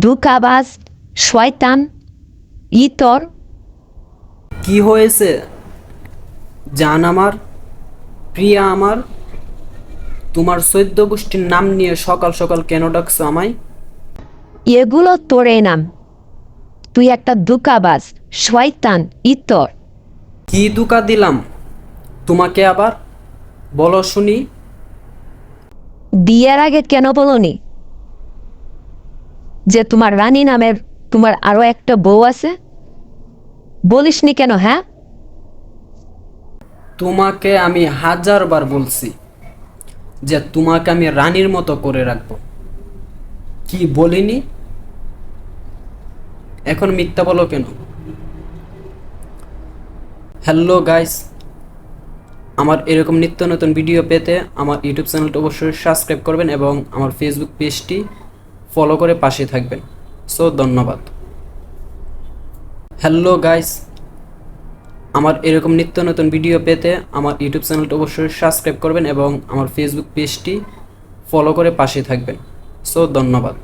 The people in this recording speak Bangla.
ধোঁকাবাজ, শয়তান, ইতর। কি হয়েছে জান আমার, প্রিয়া আমার? তোমার 14 গোষ্ঠীর নাম নিয়ে সকাল সকাল কেন ডাকছো আমায়? এগুলো তোরে নাম। তুই একটা ধোঁকাবাজ, শয়তান, ইতর। কি দুকা দিলাম তোমাকে আবার? বলো শুনি। বিয়ের আগে কেন বলনি যে তোমার রানী নামের তোমার আরো একটা বউ আছে? বলিসনি কেন? হ্যাঁ, তোমাকে আমি 1000বার বলছি যে তোমাকে আমি রানীর মতো করে রাখবো। কি বলিনি? এখন মিথ্যা বলো কেন? হ্যালো গাইস, আমার এরকম নিত্য নতুন ভিডিও পেতে আমার ইউটিউব চ্যানেলটা অবশ্যই সাবস্ক্রাইব করবেন এবং আমার ফেসবুক পেজটি ফলো করে পাশে থাকবেন। সো ধন্যবাদ। হ্যালো গাইস, আমার এরকম নিত্য নতুন ভিডিও পেতে আমার ইউটিউব চ্যানেলটা অবশ্যই সাবস্ক্রাইব করবেন এবং আমার ফেসবুক পেজটি ফলো করে পাশে থাকবেন। সো ধন্যবাদ।